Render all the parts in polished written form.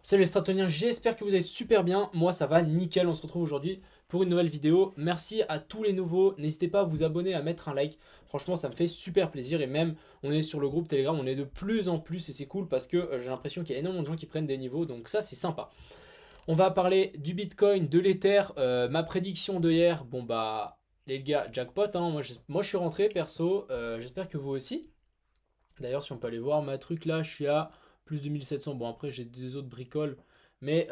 Salut les stratoniens, j'espère que vous allez super bien. Moi ça va nickel, on se retrouve aujourd'hui pour une nouvelle vidéo. Merci à tous les nouveaux, n'hésitez pas à vous abonner, à mettre un like. Franchement ça me fait super plaisir et même on est sur le groupe Telegram, on est de plus en plus et c'est cool parce que j'ai l'impression qu'il y a énormément de gens qui prennent des niveaux, donc ça c'est sympa. On va parler du Bitcoin, de l'Ether, ma prédiction de hier. Bon bah les gars, jackpot, hein. Moi je suis rentré perso, j'espère que vous aussi. D'ailleurs, si on peut aller voir ma truc là, je suis à plus de 1700. Bon, après, j'ai des autres bricoles. Mais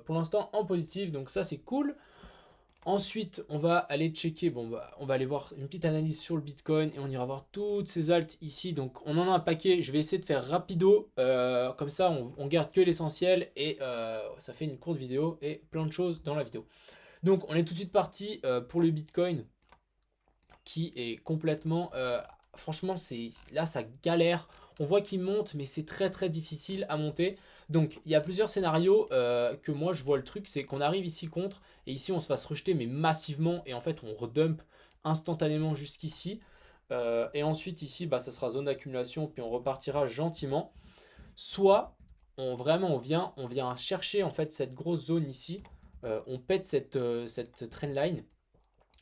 pour l'instant, en positif. Donc, ça, c'est cool. Ensuite, on va aller checker. Bon, bah, on va aller voir une petite analyse sur le Bitcoin. Et on ira voir toutes ces alts ici. Donc, on en a un paquet. Je vais essayer de faire rapido. Comme ça, on garde que l'essentiel. Et ça fait une courte vidéo. Et plein de choses dans la vidéo. Donc, on est tout de suite parti pour le Bitcoin qui est complètement... franchement, là, ça galère. On voit qu'il monte, mais c'est très très difficile à monter. Donc, il y a plusieurs scénarios que moi, je vois le truc. C'est qu'on arrive ici contre, et ici, on se fasse rejeter, mais massivement. Et en fait, on redump instantanément jusqu'ici. Et ensuite, ici, bah, ça sera zone d'accumulation, puis on repartira gentiment. Soit, on vient chercher en fait cette grosse zone ici. On pète cette trendline,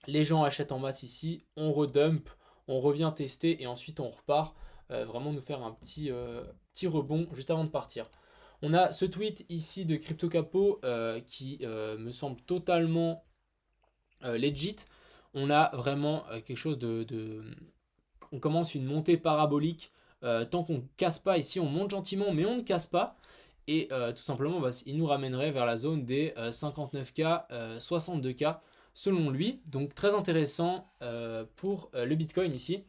les gens achètent en masse ici, on redump, on revient tester et ensuite on repart. Vraiment nous faire un petit rebond juste avant de partir. On a ce tweet ici de Crypto Capo qui me semble totalement legit. On a vraiment quelque chose on commence une montée parabolique. Tant qu'on ne casse pas ici, on monte gentiment, mais on ne casse pas. Et tout simplement, bah, il nous ramènerait vers la zone des 59K, 62K selon lui. Donc très intéressant pour le Bitcoin ici.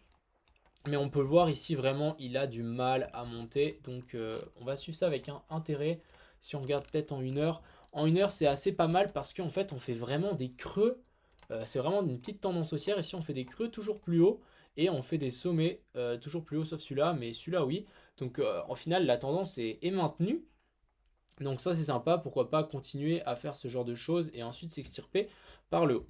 Mais on peut le voir ici, vraiment, il a du mal à monter. Donc on va suivre ça avec un intérêt. Si on regarde peut-être en une heure. En une heure, c'est assez pas mal parce qu'en fait, on fait vraiment des creux. C'est vraiment une petite tendance haussière. Ici, on fait des creux toujours plus haut. Et on fait des sommets toujours plus haut, sauf celui-là. Mais celui-là, oui. Donc en final, la tendance est maintenue. Donc ça c'est sympa, pourquoi pas continuer à faire ce genre de choses et ensuite s'extirper par le haut.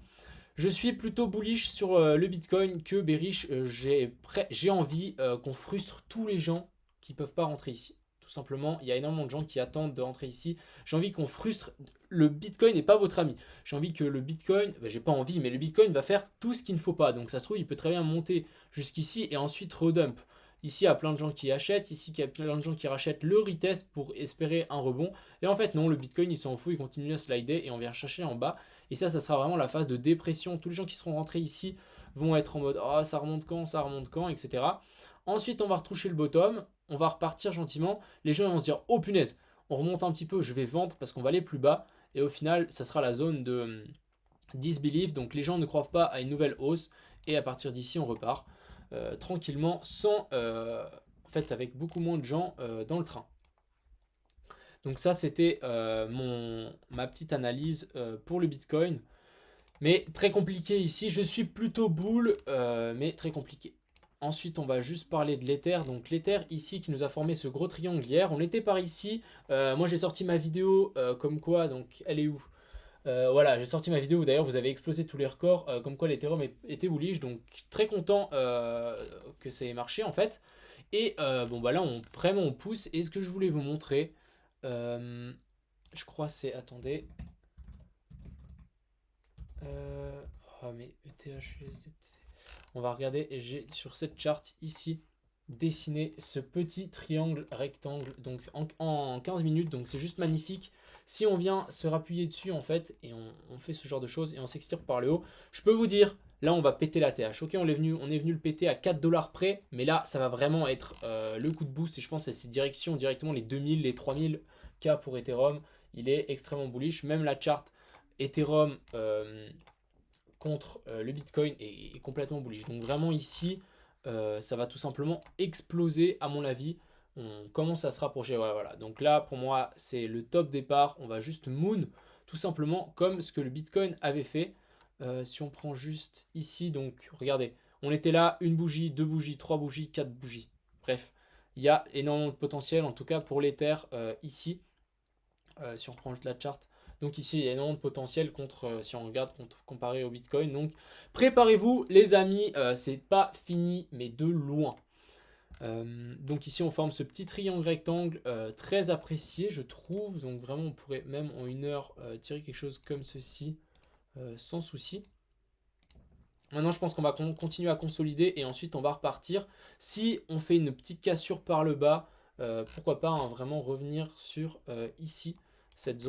Je suis plutôt bullish sur le Bitcoin que bearish. J'ai envie qu'on frustre tous les gens qui ne peuvent pas rentrer ici. Tout simplement, il y a énormément de gens qui attendent de rentrer ici. J'ai envie qu'on frustre. Le Bitcoin n'est pas votre ami. J'ai envie que le Bitcoin, j'ai pas envie, mais le Bitcoin va faire tout ce qu'il ne faut pas. Donc ça se trouve, il peut très bien monter jusqu'ici et ensuite redump. Ici, il y a plein de gens qui achètent. Ici, il y a plein de gens qui rachètent le retest pour espérer un rebond. Et en fait, non, le Bitcoin, il s'en fout, il continue à slider et on vient chercher en bas. Et ça sera vraiment la phase de dépression. Tous les gens qui seront rentrés ici vont être en mode oh, ça remonte quand, etc. Ensuite, on va retoucher le bottom. On va repartir gentiment. Les gens vont se dire oh punaise, on remonte un petit peu, je vais vendre parce qu'on va aller plus bas. Et au final, ça sera la zone de disbelief. Donc les gens ne croient pas à une nouvelle hausse. Et à partir d'ici, on repart tranquillement, sans, en fait, avec beaucoup moins de gens dans le train. Donc ça, c'était ma petite analyse pour le Bitcoin. Mais très compliqué ici. Je suis plutôt bull, mais très compliqué. Ensuite, on va juste parler de l'Ether. Donc l'Ether ici qui nous a formé ce gros triangle hier. On était par ici. Moi, j'ai sorti ma vidéo comme quoi. Donc, elle est où? Voilà, j'ai sorti ma vidéo où d'ailleurs vous avez explosé tous les records, comme quoi l'Ethereum était bullish, donc très content que ça ait marché en fait. Et bon bah là vraiment on pousse. Et ce que je voulais vous montrer, euh, je crois c'est, attendez, euh, oh mais ETH, on va regarder et j'ai sur cette charte ici dessiné ce petit triangle rectangle donc en 15 minutes, donc c'est juste magnifique. Si on vient se rappuyer dessus en fait et on fait ce genre de choses et on s'extirpe par le haut, je peux vous dire là on va péter la TH. Ok, on est venu le péter à 4 dollars près, mais là ça va vraiment être le coup de boost et je pense que c'est directement les 2000, les 3000 K pour Ethereum. Il est extrêmement bullish, même la charte Ethereum contre le Bitcoin est complètement bullish. Donc vraiment ici, ça va tout simplement exploser à mon avis. On commence à se rapprocher. Voilà, voilà. Donc là, pour moi, c'est le top départ. On va juste moon, tout simplement, comme ce que le Bitcoin avait fait. Si on prend juste ici, donc regardez, on était là, une bougie, deux bougies, trois bougies, quatre bougies. Bref, il y a énormément de potentiel, en tout cas pour l'Ether ici. Si on prend juste la charte. Donc ici, il y a énormément de potentiel si on regarde comparé au Bitcoin. Donc préparez-vous les amis, c'est pas fini, mais de loin. Donc ici on forme ce petit triangle rectangle très apprécié je trouve, donc vraiment on pourrait même en 1 heure tirer quelque chose comme ceci sans souci. Maintenant je pense qu'on va continuer à consolider et ensuite on va repartir. Si on fait une petite cassure par le bas, pourquoi pas hein, vraiment revenir sur ici, cette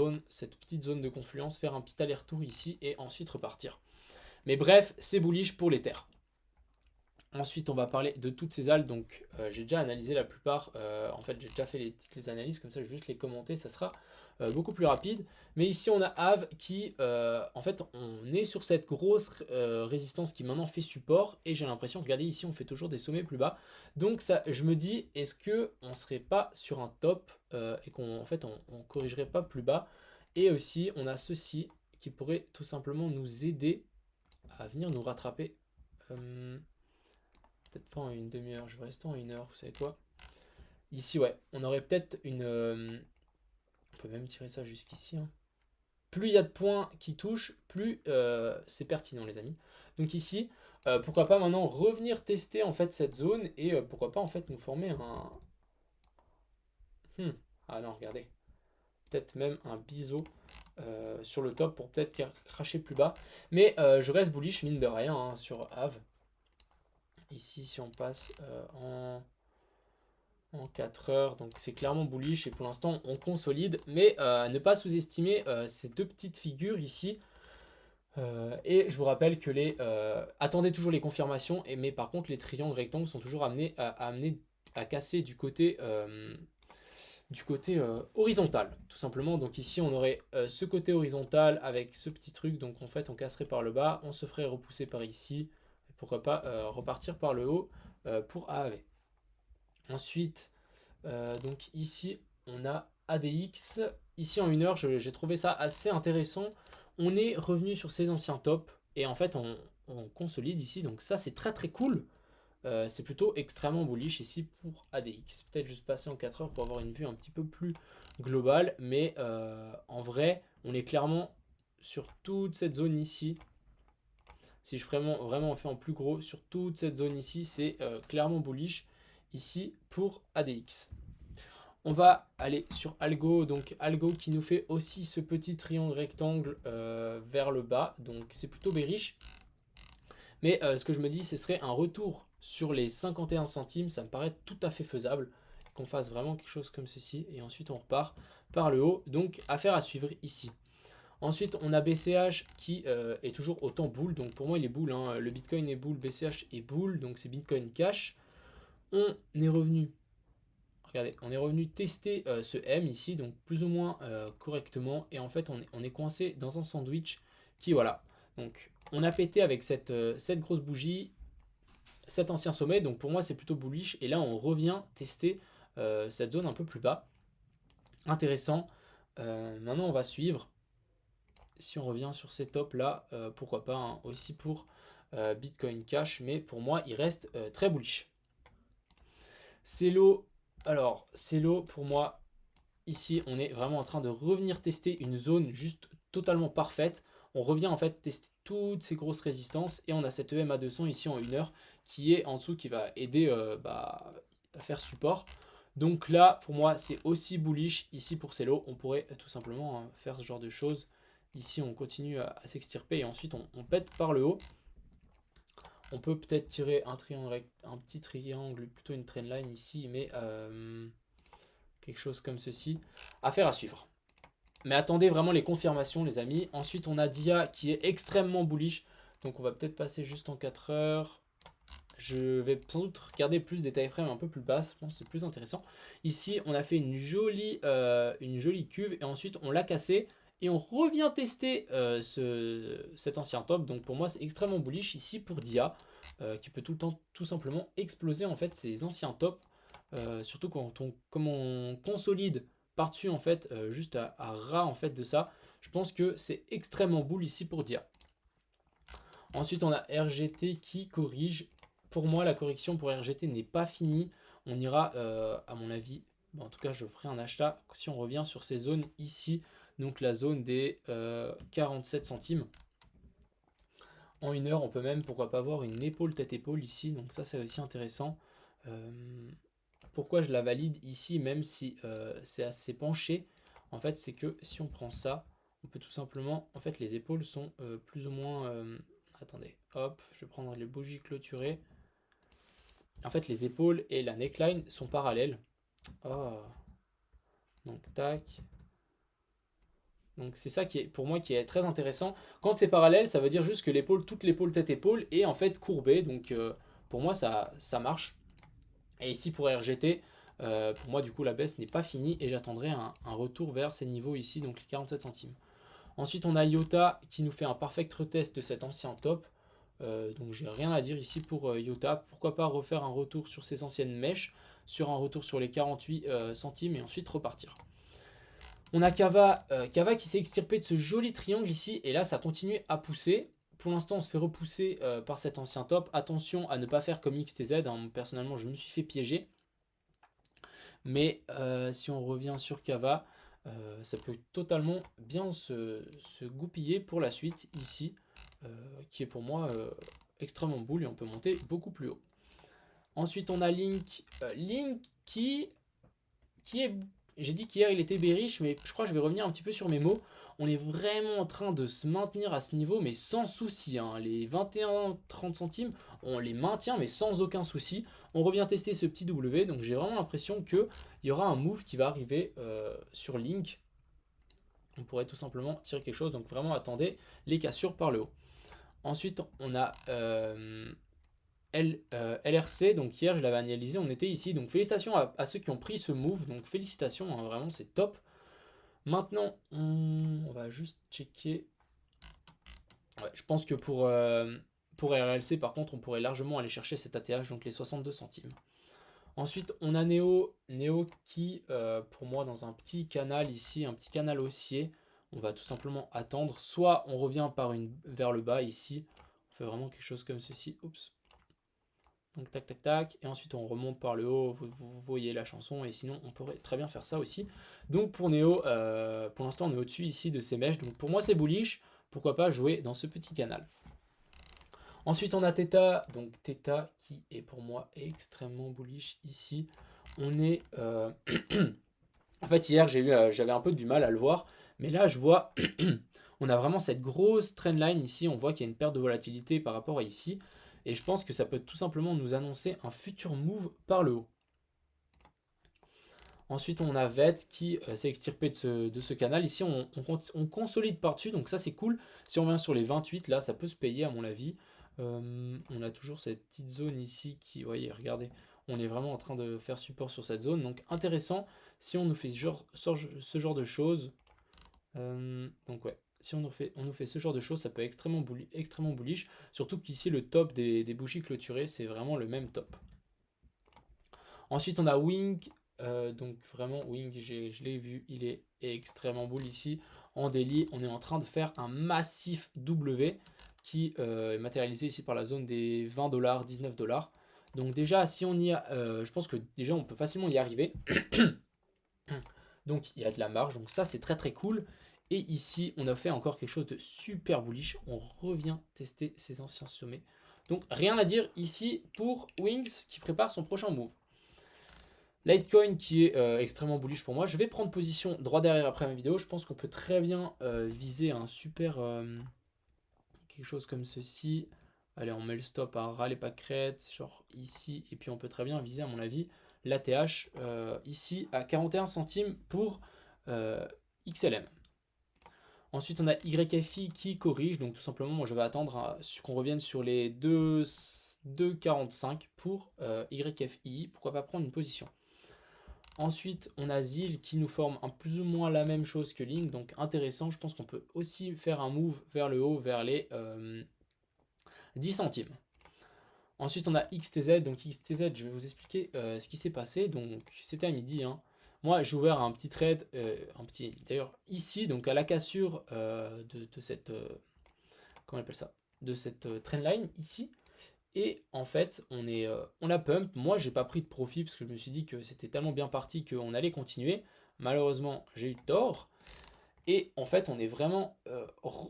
petite zone de confluence, faire un petit aller-retour ici et ensuite repartir. Mais bref, c'est bullish pour les terres. Ensuite, on va parler de toutes ces algues. Donc, j'ai déjà analysé la plupart. En fait, j'ai déjà fait les analyses. Comme ça, je vais juste les commenter. Ça sera beaucoup plus rapide. Mais ici, on a Ave qui, en fait, on est sur cette grosse résistance qui maintenant fait support. Et j'ai l'impression, regardez ici, on fait toujours des sommets plus bas. Donc, ça, je me dis, est-ce qu'on ne serait pas sur un top et qu'en fait, on corrigerait pas plus bas. Et aussi, on a ceci qui pourrait tout simplement nous aider à venir nous rattraper. Peut-être pas en une demi-heure, je vais rester en 1 heure, vous savez quoi. Ici, ouais, on aurait peut-être une... on peut même tirer ça jusqu'ici. Hein. Plus il y a de points qui touchent, plus c'est pertinent, les amis. Donc ici, pourquoi pas maintenant revenir tester en fait cette zone et pourquoi pas en fait nous former un... Ah non, regardez. Peut-être même un biseau sur le top pour peut-être cracher plus bas. Mais je reste bullish, mine de rien, hein, sur Ave. Ici, si on passe en 4 heures, donc c'est clairement bullish et pour l'instant on consolide, mais ne pas sous-estimer ces deux petites figures ici. Et je vous rappelle que attendez toujours les confirmations, mais par contre les triangles rectangles sont toujours amenés à casser du côté horizontal, tout simplement. Donc ici on aurait ce côté horizontal avec ce petit truc, donc en fait on casserait par le bas, on se ferait repousser par ici, et pourquoi pas repartir par le haut pour AAV. Ensuite, donc ici, on a ADX. Ici, en 1 heure, j'ai trouvé ça assez intéressant. On est revenu sur ces anciens tops. Et en fait, on consolide ici. Donc ça, c'est très très cool. C'est plutôt extrêmement bullish ici pour ADX. Peut-être juste passer en 4 heures pour avoir une vue un petit peu plus globale. Mais en vrai, on est clairement sur toute cette zone ici. Si je vraiment fait en plus gros sur toute cette zone ici, c'est clairement bullish ici pour ADX. On va aller sur Algo, donc Algo qui nous fait aussi ce petit triangle rectangle vers le bas, donc c'est plutôt bearish. Mais ce que je me dis, ce serait un retour sur les 51 centimes, ça me paraît tout à fait faisable, qu'on fasse vraiment quelque chose comme ceci, et ensuite on repart par le haut, donc affaire à suivre ici. Ensuite, on a BCH qui est toujours autant bull, donc pour moi il est bull, hein. Le Bitcoin est bull, BCH est bull, donc c'est Bitcoin Cash. On est revenu... Regardez, on est revenu tester ce M ici, donc plus ou moins correctement. Et en fait, on est coincé dans un sandwich qui, voilà. Donc, on a pété avec cette grosse bougie, cet ancien sommet. Donc, pour moi, c'est plutôt bullish. Et là, on revient tester cette zone un peu plus bas. Intéressant. Maintenant, on va suivre. Si on revient sur ces tops là, pourquoi pas hein, aussi pour Bitcoin Cash. Mais pour moi, il reste très bullish. Celo. Alors, Celo, pour moi, ici, on est vraiment en train de revenir tester une zone juste totalement parfaite. On revient en fait tester toutes ces grosses résistances et on a cette EMA 200 ici en 1 heure qui est en dessous, qui va aider à faire support. Donc là, pour moi, c'est aussi bullish. Ici, pour Celo, on pourrait tout simplement hein, faire ce genre de choses. Ici, on continue à s'extirper et ensuite, on pète par le haut. On peut peut-être tirer un petit triangle, plutôt une trendline ici, mais quelque chose comme ceci. Affaire à suivre. Mais attendez vraiment les confirmations, les amis. Ensuite, on a Dia qui est extrêmement bullish. Donc, on va peut-être passer juste en 4 heures. Je vais sans doute regarder plus des time frames un peu plus basses. Je pense que c'est plus intéressant. Ici, on a fait une jolie cuve et ensuite, on l'a cassé. Et on revient tester cet ancien top. Donc pour moi, c'est extrêmement bullish ici pour Dia, qui peut tout le temps tout simplement exploser en fait ces anciens tops. Surtout comme on consolide par-dessus en fait, juste à ras en fait de ça. Je pense que c'est extrêmement bull ici pour Dia. Ensuite, on a RGT qui corrige. Pour moi, la correction pour RGT n'est pas finie. On ira, à mon avis, en tout cas, je ferai un achat si on revient sur ces zones ici. Donc la zone des 47 centimes. En 1 heure, on peut même, pourquoi pas, avoir une épaule tête-épaule ici. Donc ça, c'est aussi intéressant. Pourquoi je la valide ici, même si c'est assez penché? En fait, c'est que si on prend ça, on peut tout simplement... En fait, les épaules sont plus ou moins... attendez, hop, je vais prendre les bougies clôturées. En fait, les épaules et la neckline sont parallèles. Oh. Donc, tac. Donc, c'est ça qui est, pour moi, qui est très intéressant. Quand c'est parallèle, ça veut dire juste que l'épaule, toute l'épaule, tête-épaule, est en fait courbée. Donc, pour moi, ça marche. Et ici, pour RGT, pour moi, du coup, la baisse n'est pas finie. Et j'attendrai un retour vers ces niveaux ici, donc les 47 centimes. Ensuite, on a Iota qui nous fait un perfect retest de cet ancien top. Donc j'ai rien à dire ici pour Iota. Pourquoi pas refaire un retour sur ces anciennes mèches, sur un retour sur les 48 centimes et ensuite repartir. On a Kava, Kava qui s'est extirpé de ce joli triangle ici et là ça continue à pousser. Pour l'instant on se fait repousser par cet ancien top. Attention à ne pas faire comme XTZ, hein. Personnellement je me suis fait piéger. Mais si on revient sur Kava, ça peut totalement bien se goupiller pour la suite ici, qui est pour moi extrêmement boule et on peut monter beaucoup plus haut. Ensuite on a Link, Link qui est... J'ai dit qu'hier il était bearish, mais je crois que je vais revenir un petit peu sur mes mots. On est vraiment en train de se maintenir à ce niveau, mais sans souci, hein. Les 21-30 centimes, on les maintient, mais sans aucun souci. On revient tester ce petit W, donc j'ai vraiment l'impression qu'il y aura un move qui va arriver sur Link. On pourrait tout simplement tirer quelque chose, donc vraiment attendez les cassures par le haut. Ensuite, on a LRC, donc hier je l'avais analysé, on était ici, donc félicitations à ceux qui ont pris ce move, donc félicitations, hein, vraiment c'est top. Maintenant, on va juste checker. Ouais, je pense que pour RLC, par contre, on pourrait largement aller chercher cet ATH, donc les 62 centimes. Ensuite, on a Neo qui, pour moi, dans un petit canal ici, un petit canal haussier, on va tout simplement attendre. Soit on revient vers le bas ici, on fait vraiment quelque chose comme ceci. Oups. Donc tac tac tac, et ensuite on remonte par le haut, vous voyez la chanson, et sinon on pourrait très bien faire ça aussi. Donc pour Neo, pour l'instant on est au-dessus ici de ces mèches, donc pour moi c'est bullish, pourquoi pas jouer dans ce petit canal. Ensuite on a Theta, donc Theta qui est pour moi extrêmement bullish ici. On est... en fait hier j'avais un peu du mal à le voir, mais là je vois... on a vraiment cette grosse trendline ici, on voit qu'il y a une perte de volatilité par rapport à ici. Et je pense que ça peut tout simplement nous annoncer un futur move par le haut. Ensuite, on a VET qui s'est extirpé de ce canal. Ici, on consolide par-dessus, donc ça c'est cool. Si on vient sur les 28, là, ça peut se payer à mon avis. On a toujours cette petite zone ici qui, vous voyez, regardez, on est vraiment en train de faire support sur cette zone. Donc intéressant, si on nous fait ce genre de choses. Donc ouais. Si on nous fait ce genre de choses, ça peut être extrêmement bullish. Surtout qu'ici, le top des bougies clôturées, c'est vraiment le même top. Ensuite, on a Wing. Donc vraiment, Wing, je l'ai vu, il est extrêmement bull ici. En daily, on est en train de faire un massif W qui est matérialisé ici par la zone des 20 $, 19 $. Donc déjà, si on y a... je pense que déjà, on peut facilement y arriver. Donc il y a de la marge, donc ça c'est très très cool. Et ici, on a fait encore quelque chose de super bullish. On revient tester ces anciens sommets. Donc, rien à dire ici pour Wings qui prépare son prochain move. Litecoin qui est extrêmement bullish pour moi. Je vais prendre position droit derrière après ma vidéo. Je pense qu'on peut très bien viser un super... quelque chose comme ceci. Allez, on met le stop à ras les pâquerettes, genre ici. Et puis, on peut très bien viser, à mon avis, l'ATH ici à 41 centimes pour XLM. Ensuite, on a YFI qui corrige. Donc, tout simplement, moi, je vais attendre qu'on revienne sur les 2,45 pour YFI. Pourquoi pas prendre une position. Ensuite, on a ZIL qui nous forme plus ou moins la même chose que Link. Donc, intéressant. Je pense qu'on peut aussi faire un move vers le haut, vers les 10 centimes. Ensuite, on a XTZ. Donc, XTZ, je vais vous expliquer ce qui s'est passé. Donc, c'était à midi, hein. Moi, j'ai ouvert un petit trade, d'ailleurs ici, donc à la cassure de cette, comment on appelle ça, de cette trendline ici. Et en fait, on a pump. Moi, j'ai pas pris de profit parce que je me suis dit que c'était tellement bien parti qu'on allait continuer. Malheureusement, j'ai eu tort. Et en fait, on est vraiment,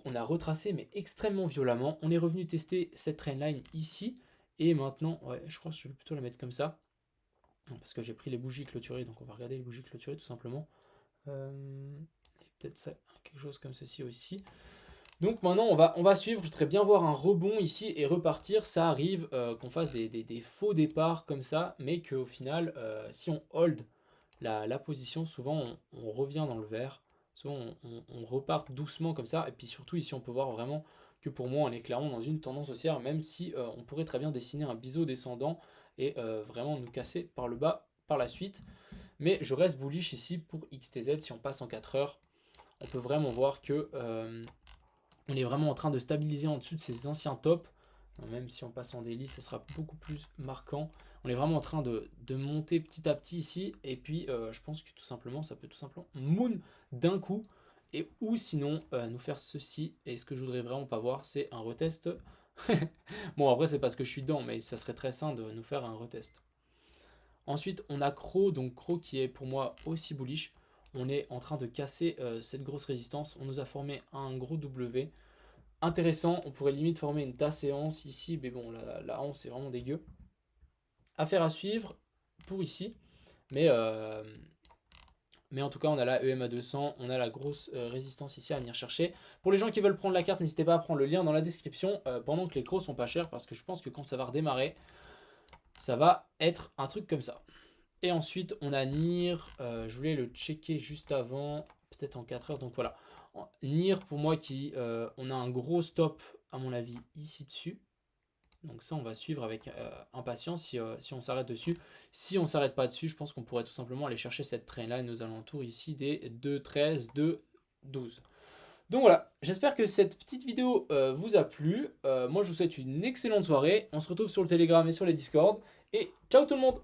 on a retracé, mais extrêmement violemment. On est revenu tester cette trendline ici. Et maintenant, ouais, je crois que je vais plutôt la mettre comme ça. Parce que j'ai pris les bougies clôturées, donc on va regarder les bougies clôturées tout simplement. Et peut-être ça, quelque chose comme ceci aussi. Donc maintenant on va suivre, je voudrais bien voir un rebond ici et repartir. Ça arrive qu'on fasse des faux départs comme ça, mais qu'au final, si on hold la position, souvent on revient dans le vert. Souvent on repart doucement comme ça. Et puis surtout ici on peut voir vraiment que pour moi on est clairement dans une tendance haussière, même si on pourrait très bien dessiner un biseau descendant et vraiment nous casser par le bas par la suite. Mais je reste bullish ici pour XTZ. Si on passe en 4 heures, on peut vraiment voir que on est vraiment en train de stabiliser en dessous de ces anciens tops. Même si on passe en daily, ça sera beaucoup plus marquant. On est vraiment en train de monter petit à petit ici. Et puis, je pense que tout simplement, ça peut tout simplement moon d'un coup. Et ou sinon, nous faire ceci. Et ce que je voudrais vraiment pas voir, c'est un retest. Bon, après, c'est parce que je suis dedans, mais ça serait très sain de nous faire un retest. Ensuite, on a Crow, donc Crow qui est pour moi aussi bullish. On est en train de casser cette grosse résistance. On nous a formé un gros W. Intéressant, on pourrait limite former une tasse séance ici, mais bon, la hanse est vraiment dégueu. Affaire à suivre pour ici. Mais en tout cas, on a la EMA 200, on a la grosse résistance ici à venir chercher. Pour les gens qui veulent prendre la carte, n'hésitez pas à prendre le lien dans la description pendant que les crocs sont pas chers, parce que je pense que quand ça va redémarrer, ça va être un truc comme ça. Et ensuite, on a NIR. Je voulais le checker juste avant, peut-être en 4 heures. Donc voilà. NIR, pour moi, on a un gros stop, à mon avis, ici dessus. Donc ça, on va suivre avec impatience si on s'arrête dessus. Si on ne s'arrête pas dessus, je pense qu'on pourrait tout simplement aller chercher cette train-line aux alentours ici des 2,13, 2,12. Donc voilà, j'espère que cette petite vidéo vous a plu. Moi, je vous souhaite une excellente soirée. On se retrouve sur le Telegram et sur les Discord. Et ciao tout le monde!